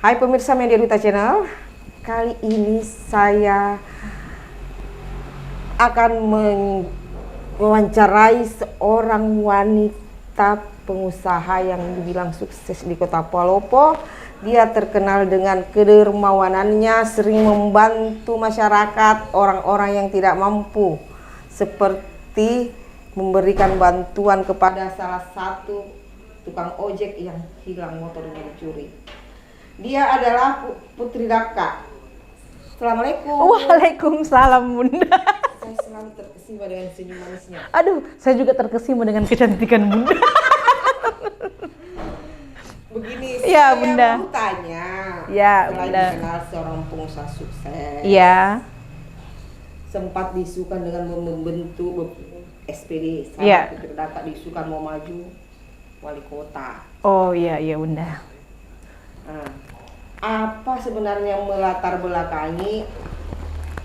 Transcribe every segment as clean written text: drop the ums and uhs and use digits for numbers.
Hai pemirsa Media Duta Channel, kali ini saya akan mewawancarai seorang wanita pengusaha yang dibilang sukses di Kota Palopo. Dia terkenal dengan kedermawanannya, sering membantu masyarakat, orang-orang yang tidak mampu, seperti memberikan bantuan kepada salah satu tukang ojek yang hilang motornya dicuri. Dia adalah Putri Daka. Assalamualaikum. Waalaikumsalam Bunda. Saya selalu terkesima dengan senyum manisnya. Aduh, saya juga terkesima dengan kecantikan Bunda. Begini, Ya, saya Bunda. mau tanya. Ya, selain Bunda. dikenal seorang pengusaha sukses, Iya. sempat diisukan dengan membentuk SPD. Iya. Putri Daka diisukan mau maju wali kota. Oh iya Bunda. Nah, apa sebenarnya yang melatar belakangi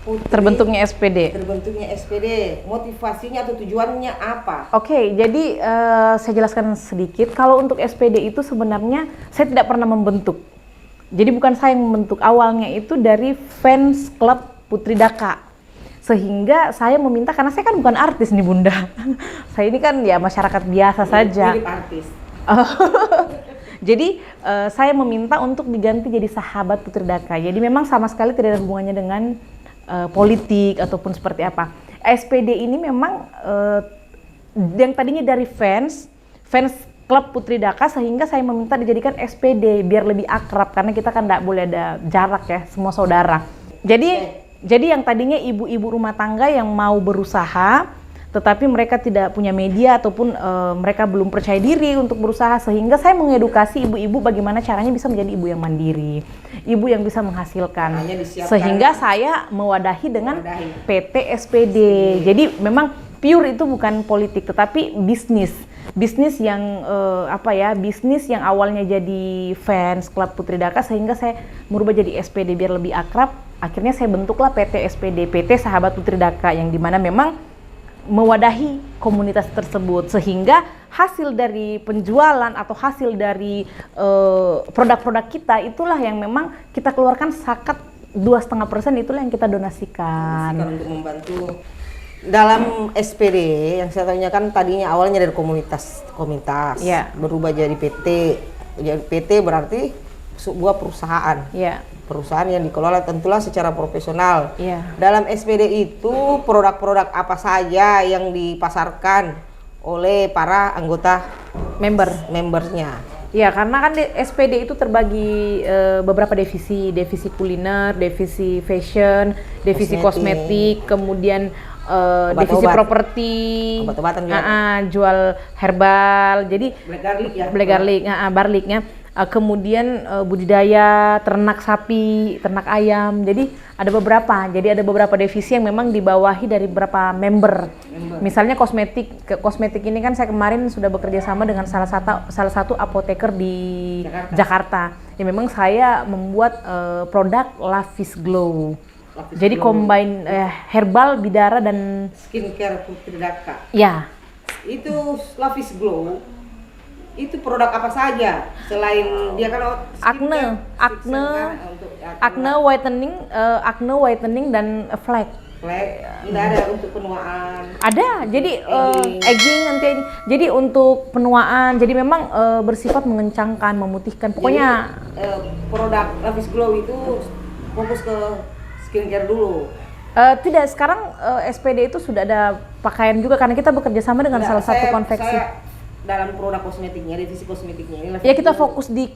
Putri Terbentuknya SPD. terbentuknya SPD? Motivasinya atau tujuannya apa? Oke, jadi saya jelaskan sedikit. Kalau untuk SPD itu sebenarnya saya tidak pernah membentuk. Jadi bukan saya yang membentuk. Awalnya itu dari fans klub Putri Daka. Sehingga saya meminta, karena saya kan bukan artis nih Bunda. Saya ini kan ya masyarakat biasa saja. Mirip artis. Jadi saya meminta untuk diganti jadi sahabat Putri Daka. Jadi memang sama sekali tidak ada hubungannya dengan politik ataupun seperti apa. SPD ini memang yang tadinya dari fans klub Putri Daka, sehingga saya meminta dijadikan SPD biar lebih akrab, karena kita kan tidak boleh ada jarak ya, semua saudara. Jadi yang tadinya ibu-ibu rumah tangga yang mau berusaha tetapi mereka tidak punya media ataupun mereka belum percaya diri untuk berusaha, sehingga saya mengedukasi ibu-ibu bagaimana caranya bisa menjadi ibu yang mandiri, ibu yang bisa menghasilkan. Sehingga saya mewadahi dengan PT SPD. Jadi memang pure itu bukan politik tetapi bisnis yang bisnis yang awalnya jadi fans klub Putri Daka, sehingga saya merubah jadi SPD biar lebih akrab. Akhirnya saya bentuklah PT SPD, PT Sahabat Putri Daka, yang dimana memang mewadahi komunitas tersebut, sehingga hasil dari penjualan atau hasil dari produk-produk kita itulah yang memang kita keluarkan zakat 2,5%, itulah yang kita donasikan Untuk membantu dalam SPD. Yang saya tanya kan tadinya awalnya dari komunitas Ya. berubah jadi PT. Jadi PT berarti sebuah perusahaan. Ya. Perusahaan yang dikelola tentulah secara profesional. Ya. Dalam SPD itu produk-produk apa saja yang dipasarkan oleh para anggota membernya? Ya, karena kan SPD itu terbagi beberapa divisi kuliner, divisi fashion, divisi kosmetik, kemudian divisi properti, obat-obatan juga. Jual herbal, jadi black garlic, barliknya. Kemudian budidaya ternak sapi, ternak ayam. Jadi ada beberapa divisi yang memang dibawahi dari beberapa member. Misalnya kosmetik ini kan saya kemarin sudah bekerja sama dengan salah satu apoteker di Jakarta. Ya memang saya membuat produk Lavis Glow. Jadi combine herbal, bidara dan Skincare Putri Daka. Ya. Itu Lavis Glow. Itu produk apa saja selain dia kan acne whitening dan flek. Tidak ada untuk penuaan. Ada, jadi aging nanti. Jadi untuk penuaan, jadi memang bersifat mengencangkan, memutihkan. Pokoknya Produk Lavis Glow itu fokus ke skincare dulu. tidak, sekarang SPD itu sudah ada pakaian juga, karena kita bekerja sama dengan salah satu konveksi. Dalam produk kosmetiknya, divisi kosmetiknya ini Ya kita fokus di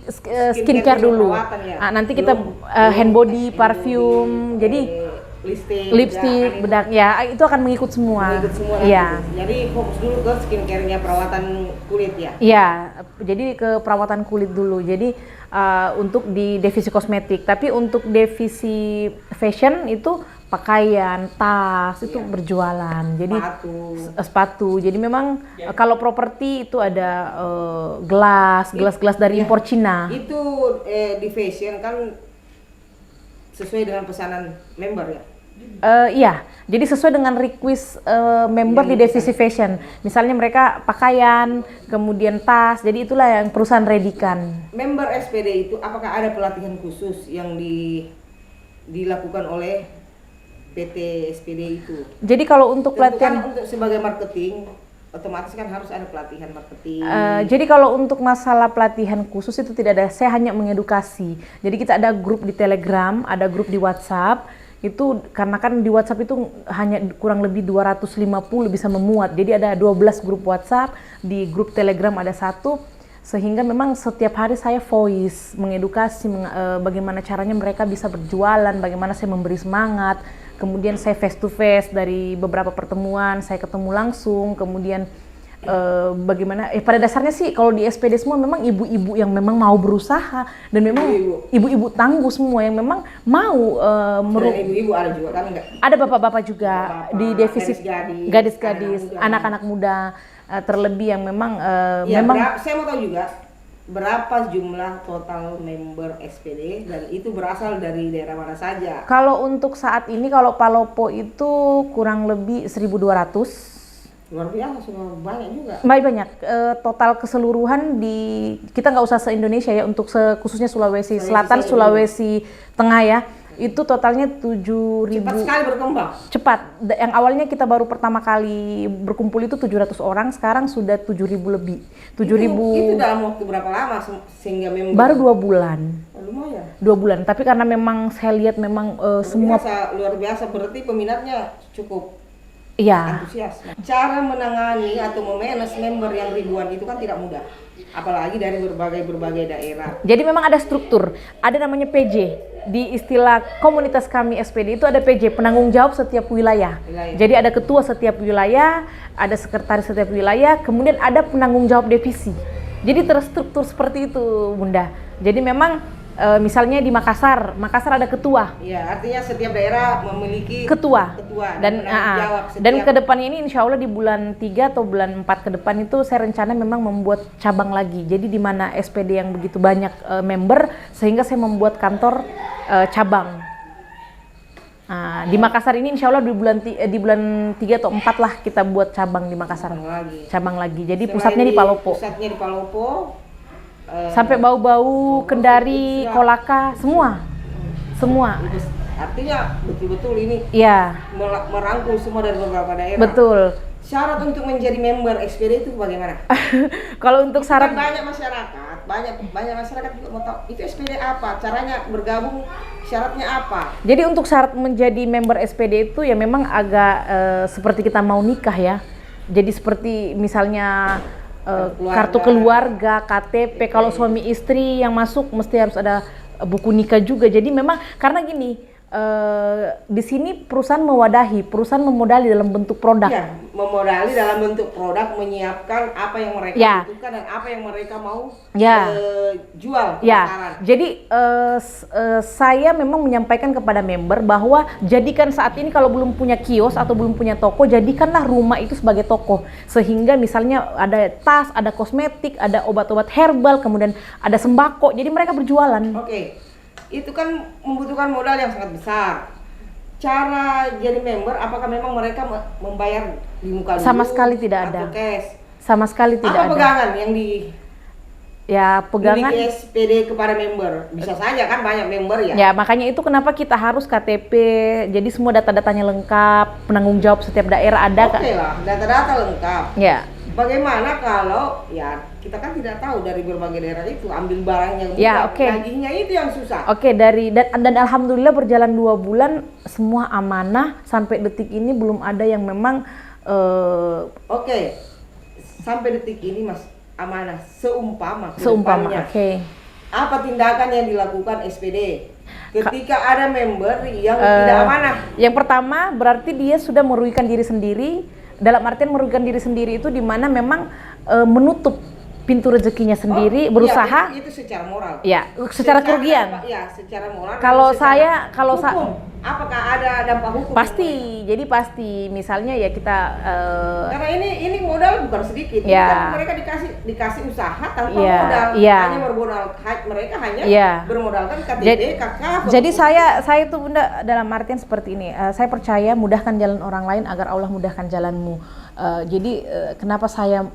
skincare dulu. Ya. Nanti kita hand body, parfum, jadi lipstick, bedak, ya itu akan mengikut semua. Iya. Jadi fokus dulu ke skincare-nya, perawatan kulit ya. Iya, jadi ke perawatan kulit dulu. Jadi untuk di divisi kosmetik, tapi untuk divisi fashion itu pakaian, tas itu berjualan. Jadi sepatu. Jadi memang kalau properti itu ada gelas dari impor Cina. Itu di fashion kan sesuai dengan pesanan member ya. Iya, Jadi sesuai dengan request member di Divisi Fashion. Misalnya mereka pakaian, kemudian tas. Jadi itulah yang perusahaan readykan. Member SPD itu apakah ada pelatihan khusus yang dilakukan oleh PT SPD itu? Jadi kalau untuk Tentu pelatihan kan untuk sebagai marketing otomatis kan harus ada pelatihan marketing. jadi kalau untuk masalah pelatihan khusus itu tidak ada, saya hanya mengedukasi. Jadi kita ada grup di Telegram, ada grup di WhatsApp. Itu karena kan di WhatsApp itu hanya kurang lebih 250 bisa memuat. Jadi ada 12 grup WhatsApp, di grup Telegram ada 1. Sehingga memang setiap hari saya voice mengedukasi bagaimana caranya mereka bisa berjualan, bagaimana saya memberi semangat. Kemudian saya face to face dari beberapa pertemuan, saya ketemu langsung, kemudian bagaimana pada dasarnya sih kalau di SPD semua memang ibu-ibu yang memang mau berusaha dan memang ibu-ibu tangguh semua yang memang mau ibu-ibu ada juga kan enggak? Ada bapak-bapak juga di divisi gadis-gadis, anak-anak anak-anak muda, terlebih yang memang ya, memang saya mau tahu juga berapa jumlah total member SPD dan itu berasal dari daerah mana saja? kalau untuk saat ini kalau Palopo itu kurang lebih 1.200. Luar biasa, sudah banyak juga. Banyak. Total keseluruhan kita nggak usah se-Indonesia ya, untuk khususnya Sulawesi Selatan, Sulawesi Tengah ya, itu totalnya 7.000. Cepat sekali berkembang. Cepat. Yang awalnya kita baru pertama kali berkumpul itu 700 orang, sekarang sudah 7.000 lebih. 7.000. Itu dalam waktu berapa lama sehingga member? Baru 2 bulan. Lumayan. 2 bulan. Tapi karena memang saya lihat memang semua luar biasa, berarti peminatnya cukup. Iya. Antusias. Cara menangani atau memanage member yang ribuan itu kan tidak mudah, apalagi dari berbagai daerah. Jadi memang ada struktur, ada namanya PJ. Di istilah komunitas kami SPD itu ada PJ, penanggung jawab setiap wilayah. Jadi ada ketua setiap wilayah, ada sekretaris setiap wilayah, kemudian ada penanggung jawab divisi. Jadi terstruktur seperti itu, Bunda. Jadi memang misalnya di Makassar ada ketua. Iya, artinya setiap daerah memiliki ketua dan jawab dan kedepannya ini insya Allah di bulan 3 atau bulan 4 ke depan itu saya rencana memang membuat cabang lagi. Jadi di mana SPD yang begitu banyak member sehingga saya membuat kantor cabang. Di Makassar ini insya Allah di bulan 3 atau 4 lah kita buat cabang di Makassar. Cabang lagi. Jadi pusatnya di Palopo. Pusatnya di Palopo. Sampai Bau-Bau, Kendari, Kolaka, semua. Artinya betul-betul ini merangkul semua dari beberapa daerah. Betul. Syarat untuk menjadi member SPD itu bagaimana? Kalau untuk syarat banyak masyarakat juga mau tahu itu SPD apa, caranya bergabung, syaratnya apa? Jadi untuk syarat menjadi member SPD itu ya memang agak seperti kita mau nikah ya. Jadi seperti misalnya kartu keluarga, KTP, kalau suami istri yang masuk mesti harus ada buku nikah juga. Jadi memang karena gini, di sini perusahaan memodali dalam bentuk produk. Ya, memodali dalam bentuk produk, menyiapkan apa yang mereka butuhkan dan apa yang mereka mau jual. Jadi saya memang menyampaikan kepada member bahwa jadikan saat ini kalau belum punya kios atau belum punya toko, jadikanlah rumah itu sebagai toko. Sehingga misalnya ada tas, ada kosmetik, ada obat-obat herbal, kemudian ada sembako. Jadi mereka berjualan. Oke. Itu kan membutuhkan modal yang sangat besar. Cara jadi member, apakah memang mereka membayar di muka dulu? Sama sekali tidak ada. Cash? Sama sekali tidak ada. Apa pegangan yang pegangan miliki SPD kepada member? Bisa saja kan banyak member ya? Ya, makanya itu kenapa kita harus KTP. Jadi semua data-datanya lengkap, penanggung jawab setiap daerah ada. Oke lah, data-data lengkap. Ya. Bagaimana kalau kita kan tidak tahu dari berbagai daerah itu ambil barangnya gajinya itu yang susah. Dan alhamdulillah berjalan 2 bulan semua amanah sampai detik ini belum ada yang memang sampai detik ini Mas amanah seumpama apa tindakan yang dilakukan SPD ketika ada member yang tidak amanah? Yang pertama berarti dia sudah merugikan diri sendiri. Dalam artian merugikan diri sendiri itu di mana memang menutup pintu rezekinya sendiri, berusaha. Itu secara moral. Ya, secara kerugian. Secara moral. Kalau apakah ada dampak hukum? Pasti, jadi pasti. Misalnya ya kita Karena ini modal bukan sedikit. Ini Ya. kan mereka dikasih usaha tanpa Ya, modal. ya. Hanya bermodal mereka hanya Ya. bermodalkan KTP, Jadi, KK. jadi saya itu Bunda dalam artian seperti ini. Saya percaya mudahkan jalan orang lain agar Allah mudahkan jalanmu. Jadi kenapa saya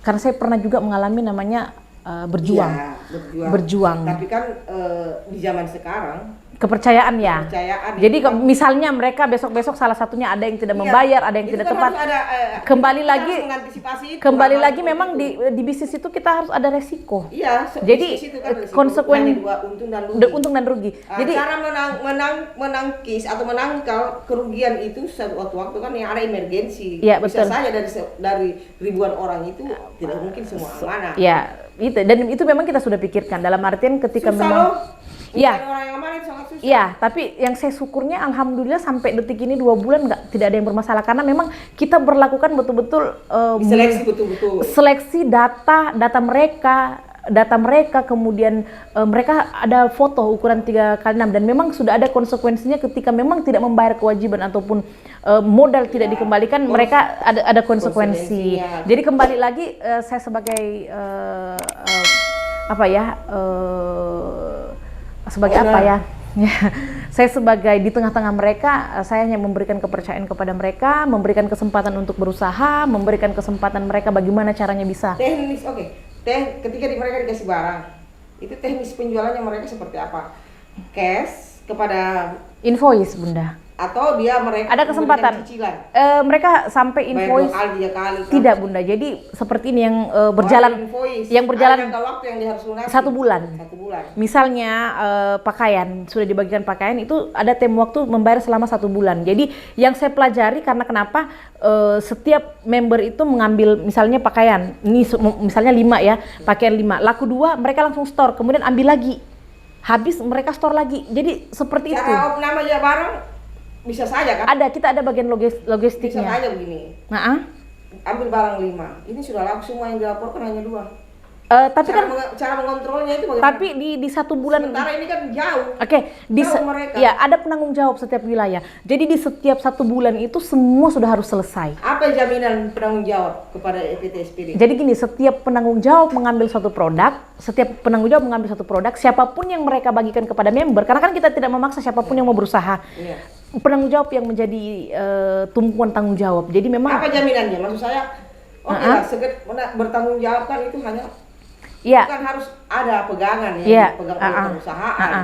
karena saya pernah juga mengalami namanya berjuang. Iya, Berjuang. Tapi kan di zaman sekarang Kepercayaan ya. kepercayaan Jadi itu kan- misalnya mereka besok-besok salah satunya ada yang tidak Iya, membayar, ada yang itu tidak kan tepat. harus ada, Kembali kita lagi- harus mengantisipasi itu, Kembali hal-hal lagi seperti memang itu. di bisnis itu kita harus ada resiko. Iya, Jadi, bisnis itu kan resiko. konsekuen- Hanya dua, untung dan rugi. Jadi Cara menangkis atau menangkal kerugian itu waktu-waktu kan yang ada emergensi. Iya, Bisa betul. saja dari ribuan orang itu tidak mungkin semua amanah. ya itu dan itu memang kita sudah pikirkan dalam artian ketika Susah memang loh. Iya. Mencari orang yang amanah itu sangat susah. Iya, tapi yang saya syukurnya alhamdulillah sampai detik ini 2 bulan tidak ada yang bermasalah karena memang kita berlakukan betul-betul Diseleksi betul-betul. seleksi data mereka kemudian mereka ada foto ukuran 3x6 dan memang sudah ada konsekuensinya ketika memang tidak membayar kewajiban ataupun modal tidak dikembalikan mereka ada konsekuensi. Konsekuensinya. Jadi kembali lagi saya sebagai sebagai apa ya? Saya sebagai di tengah-tengah mereka, saya hanya memberikan kepercayaan kepada mereka, memberikan kesempatan untuk berusaha, memberikan kesempatan mereka bagaimana caranya bisa. Teknis, oke. Ketika mereka dikasih barang, itu teknis penjualannya mereka seperti apa? Cash kepada Invoice, Bunda. atau mereka Ada kesempatan. memberikan cicilan? Mereka sampai Bayar invoice 2 kali, 3 kali. kan? tidak, Bunda. Jadi seperti ini yang berjalan Invoice. yang berjalan Ada jangka waktu yang dia harus lunasi. 1 bulan. 1 bulan. Misalnya pakaian sudah dibagikan pakaian itu ada tem waktu membayar selama 1 bulan. Jadi yang saya pelajari karena kenapa setiap member itu mengambil misalnya pakaian ini misalnya 5 ya, pakaian 5 laku 2 mereka langsung store kemudian ambil lagi habis mereka store lagi. Jadi seperti itu. Cara namanya barang bisa saja kan? Kita ada bagian Bisa logistiknya. saja begini. Nah, Ambil barang 5. Ini sudah laku semua yang dilaporkan hanya 2. tapi kan cara mengontrolnya itu bagaimana? tapi di 1 bulan Sementara ini kan jauh. Oke, Jauh mereka. ya ada penanggung jawab setiap wilayah. Jadi di setiap 1 bulan itu semua sudah harus selesai. Apa jaminan penanggung jawab kepada EPT SPD? Jadi gini, setiap penanggung jawab mengambil suatu produk, siapapun yang mereka bagikan kepada member, karena kan kita tidak memaksa siapapun yang mau berusaha. Iya. Penanggung jawab yang menjadi tumpuan tanggung jawab. Jadi memang Apa jaminannya? Maksud saya, oke lah, bertanggung jawab kan itu hanya Iya. bukan harus ada pegangan ya, Iya. pegang oleh perusahaan.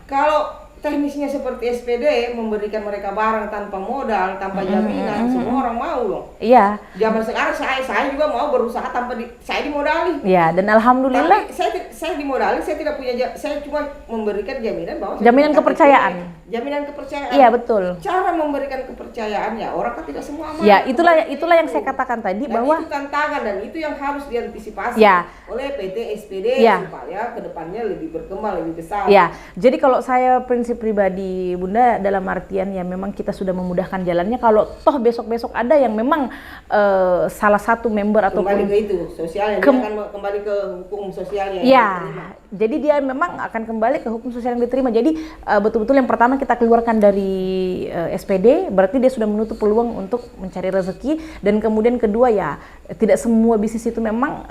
Kalau teknisnya seperti SPD memberikan mereka barang tanpa modal, tanpa jaminan, semua orang mau loh. Iya. Zaman sekarang saya juga mau berusaha tanpa saya dimodali. Ya, dan alhamdulillah Tapi saya dimodali, saya tidak punya, saya cuma memberikan jaminan bahwa saya Jaminan punya kepercayaan. KTP. Jaminan kepercayaan. iya betul. Cara memberikan kepercayaan ya orang kan tidak semua aman. Ya, itulah yang saya katakan tadi dan bahwa itu tantangan dan itu yang harus diantisipasi Ya. oleh PT SPD Ya. supaya kedepannya lebih berkembang lebih besar. ya, jadi kalau saya prinsip pribadi Bunda dalam artian ya memang kita sudah memudahkan jalannya. Kalau toh besok-besok ada yang memang salah satu member Kembali ataupun ke itu sosial yang dia akan kembali ke hukum sosial yang ya, diterima. jadi dia memang akan kembali ke hukum sosial yang diterima. Jadi betul-betul yang pertama kita keluarkan dari SPD, berarti dia sudah menutup peluang untuk mencari rezeki. Dan kemudian kedua ya, tidak semua bisnis itu memang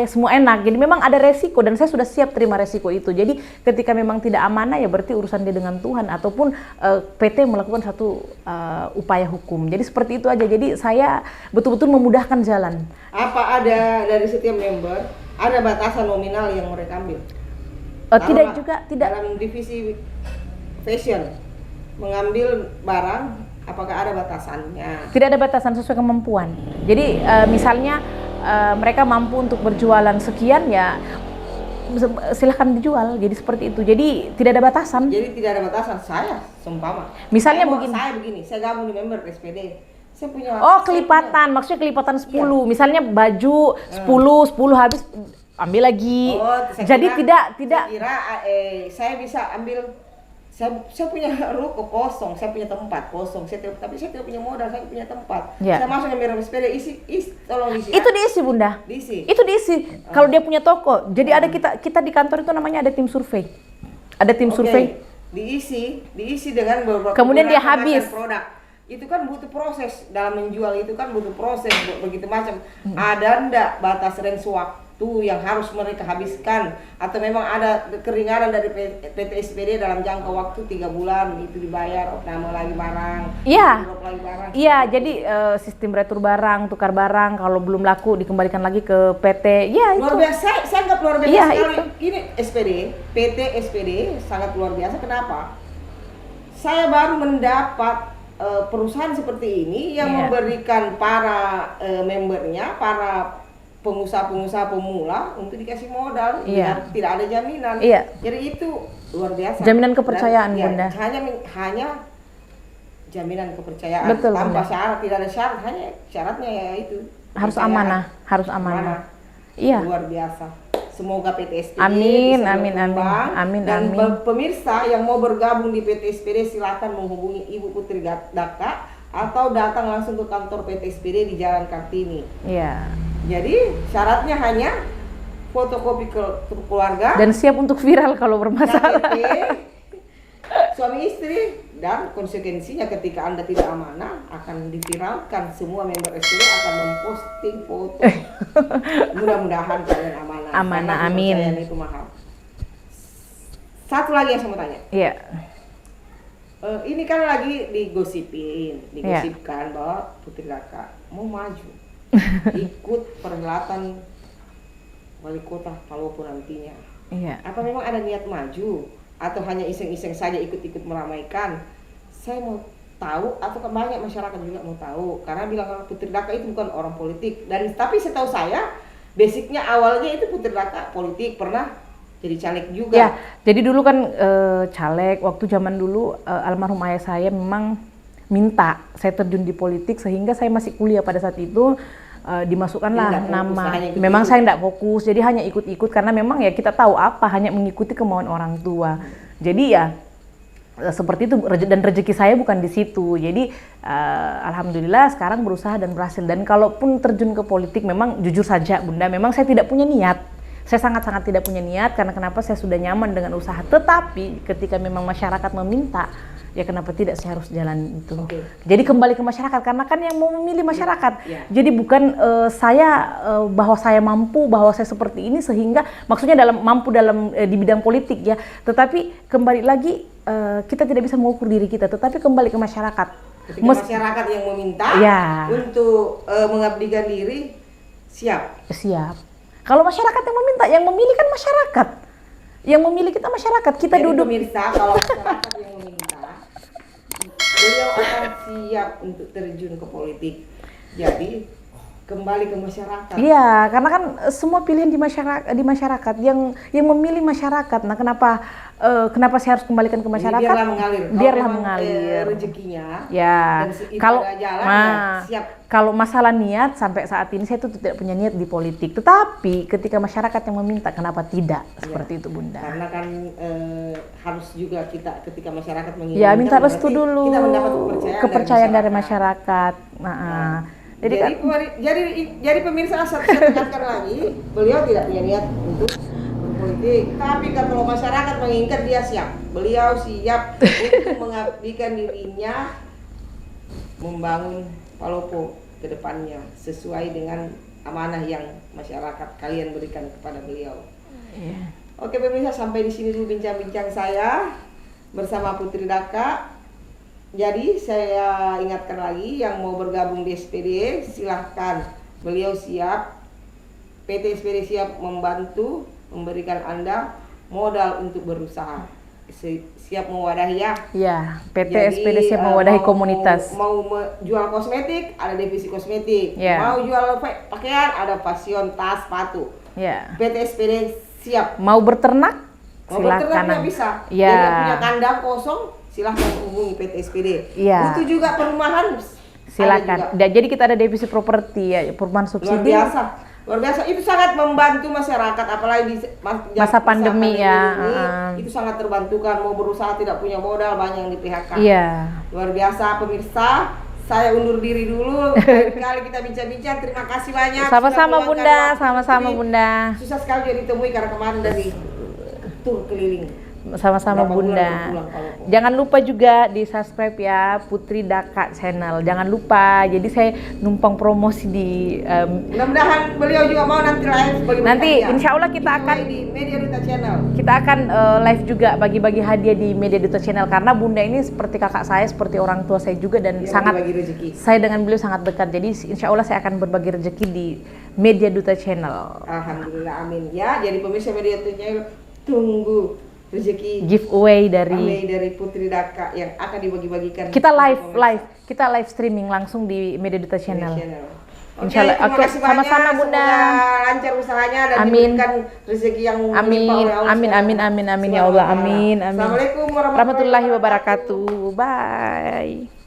semua enak. Jadi memang ada resiko dan saya sudah siap terima resiko itu. Jadi ketika memang tidak amanah ya berarti urusan dia dengan Tuhan ataupun PT melakukan satu upaya hukum. Jadi seperti itu aja. Jadi saya betul-betul memudahkan jalan. Apa ada dari setiap member ada batasan nominal yang mereka ambil? Tidak. Dalam divisi fashion mengambil barang, apakah ada batasannya? Tidak ada batasan sesuai kemampuan. Jadi misalnya mereka mampu untuk berjualan sekian ya silahkan dijual. Jadi seperti itu. Jadi tidak ada batasan. Jadi tidak ada batasan. Saya seumpama. Misalnya saya begini, saya gabung di member SPD. Saya punya. Kelipatan. Maksudnya kelipatan 10. Iya. Misalnya baju 10 habis ambil lagi. Jadi tidak. Saya kira saya bisa ambil. Saya punya ruko kosong, saya punya tempat kosong, tapi saya tidak punya modal, saya punya tempat. Ya. Saya masuk member SPD, tolong isi. Itu diisi Bunda. Diisi. Itu diisi. Kalau dia punya toko. Jadi ada kita di kantor itu namanya ada tim survei. Ada tim survei. diisi dengan Kemudian dia beberapa habis. macam produk. Itu kan butuh proses, dalam menjual itu kan butuh proses begitu macam. Ada ndak batas range waktu yang harus mereka habiskan, atau memang ada keringanan dari PT SPD dalam jangka waktu 3 bulan itu dibayar, opname lagi barang, Iya. drop lagi barang. Iya, jadi sistem retur barang, tukar barang, kalau belum laku dikembalikan lagi ke PT. Ya itu. Luar biasa, saya anggap luar biasa Iya, sekali. itu. Ini SPD, PT SPD sangat luar biasa. Kenapa? Saya baru mendapat perusahaan seperti ini yang Iya. memberikan para membernya, para pengusaha-pengusaha pemula untuk dikasih modal, Iya. tidak ada jaminan. Iya. Jadi itu luar biasa. Jaminan kepercayaan, Dan, Bunda. Hanya jaminan kepercayaan Betul, tanpa Bunda. syarat, tidak ada syarat, hanya syaratnya ya itu. Harus kepercayaan. amanah, harus amanah. Iya. Luar biasa. Semoga PT SPD Amin, bisa amin, amin. berkembang. Amin, Dan amin. pemirsa yang mau bergabung di PT SPD silakan menghubungi Ibu Putri Daka atau datang langsung ke kantor PT SPD di Jalan Kartini. Iya. Jadi syaratnya hanya fotokopi keluarga, Dan siap untuk viral kalau bermasalah. KTP, suami istri, dan konsekuensinya ketika Anda tidak amanah akan diviralkan, semua member SPD akan memposting foto. Mudah-mudahan kalian amanah. Amanah, Karena amin. kepercayaan itu mahal. Satu lagi yang saya mau tanya. Iya. Ini kan lagi digosipkan bahwa Putri Daka mau maju ikut perhelatan wali kota Palopo nantinya. Iya. Apa memang ada niat maju atau hanya iseng-iseng saja ikut-ikut meramaikan? Saya mau tahu, atau banyak masyarakat juga mau tahu, karena bilang kalau Putri Daka itu bukan orang politik. Dan tapi setahu saya basicnya awalnya itu Putri Daka politik, pernah jadi caleg juga. Ya, jadi dulu kan caleg, waktu zaman dulu almarhum ayah saya memang minta saya terjun di politik, sehingga saya masih kuliah pada saat itu dimasukkanlah Nggak fokus, nama. hanya ikut-ikut. Memang saya tidak fokus, jadi hanya ikut-ikut karena memang ya kita tahu apa, hanya mengikuti kemauan orang tua. Jadi ya seperti itu, dan rezeki saya bukan di situ. Jadi alhamdulillah sekarang berusaha dan berhasil. Dan kalaupun terjun ke politik, memang jujur saja Bunda, memang saya tidak punya niat. Saya sangat-sangat tidak punya niat, karena kenapa, saya sudah nyaman dengan usaha. Tetapi ketika memang masyarakat meminta, ya kenapa tidak saya harus jalan itu. Oke. Jadi kembali ke masyarakat, karena kan yang mau memilih masyarakat. Ya. Jadi bukan saya bahwa saya mampu, bahwa saya seperti ini, sehingga maksudnya mampu dalam di bidang politik ya. Tetapi kembali lagi kita tidak bisa mengukur diri kita, tetapi kembali ke masyarakat. Ketika masyarakat yang meminta Ya. untuk mengabdikan diri, siap. Siap. Kalau masyarakat yang meminta, yang memilih kan masyarakat. Yang memilih kita masyarakat, kita Jadi duduk. pemirsa, kalau masyarakat yang meminta, beliau akan siap untuk terjun ke politik. Jadi kembali ke masyarakat. Iya, karena kan semua pilihan di masyarakat yang memilih masyarakat. Nah, kenapa saya harus kembalikan ke masyarakat? Biarlah mengalir. Biarlah Kalau memang, mengalir. rezekinya. Ya, Dan itu kalau ada jalan, ya siap. kalau masalah niat, sampai saat ini saya tuh tidak punya niat di politik. Tetapi ketika masyarakat yang meminta, kenapa tidak? Seperti itu Bunda. Karena kan harus juga kita ketika masyarakat menginginkan. Ya, minta restu berarti dulu. Kita mendapat kepercayaan dari masyarakat. Jadi kan, jadi pemirsa, saya tekankan lagi, beliau tidak punya niat untuk berpolitik. Tapi kalau masyarakat menginginkan, dia siap. Beliau siap untuk mengabdikan dirinya, membangun Palopo ke depannya sesuai dengan amanah yang masyarakat kalian berikan kepada beliau. iya. Oke pemirsa, sampai di sini dulu bincang-bincang saya bersama Putri Daka. Jadi saya ingatkan lagi, yang mau bergabung di SPD silahkan, beliau siap, PT SPD siap membantu, memberikan Anda modal untuk berusaha, siap mewadahi ya. Ya, PT Jadi, SPD siap mewadahi komunitas. Mau jual kosmetik, ada divisi kosmetik. Ya. Mau jual pakaian, ada fashion, tas, sepatu. Ya. PT SPD siap. Mau berternak? Mau berternak Silakan. juga bisa. Ya. Jadi punya kandang kosong, silahkan hubungi PT SPD. Ya. Butuh juga perumahan, Silakan. ada juga. Jadi kita ada divisi properti ya, perumahan Luar subsidi. biasa. Luar biasa, itu sangat membantu masyarakat, apalagi di Masa pandemi ya, ini, itu sangat terbantukan. Mau berusaha tidak punya modal, banyak yang di PHK. Iya. Luar biasa pemirsa, saya undur diri dulu. Lain kali kita bincang-bincang. Terima kasih banyak. Sama-sama sudah Bunda, meluangkan waktu. sama-sama Ini Bunda. Susah sekali dia ditemui karena kemarin dari tur keliling. Sama-sama Berapa bulan Bunda. baru pulang Pak Lopo? Jangan lupa juga di subscribe ya Putri Daka channel. Jangan lupa. Jadi saya numpang promosi di Mudah-mudahan beliau juga mau nanti live bagi-bagi nanti hadiah. insya Allah kita akan di Media Duta Channel. kita akan live juga bagi-bagi hadiah di Media Duta Channel karena Bunda ini seperti kakak saya, seperti orang tua saya juga dan Dia sangat bagi rezeki. saya dengan beliau sangat dekat. Jadi insya Allah saya akan berbagi rezeki di Media Duta Channel. Alhamdulillah, amin ya. Jadi pemirsa Media Duta Channel tunggu rezeki Giveaway kami dari dari Putri Daka yang akan dibagi-bagikan. kita untuk pemirsa kita live streaming langsung di Media Duta Channel. Oke, Insya Allah. terima Oke, kasih banyak. sama-sama Bunda. Semoga lancar usahanya dan Amin. diberikan rezeki yang melimpah Amin, oleh Allah amin, Subhanahu amin, amin, amin ya Subhanahu Allah, wa Ta'ala. amin, amin. Assalamualaikum Warahmatullahi wabarakatuh. Bye.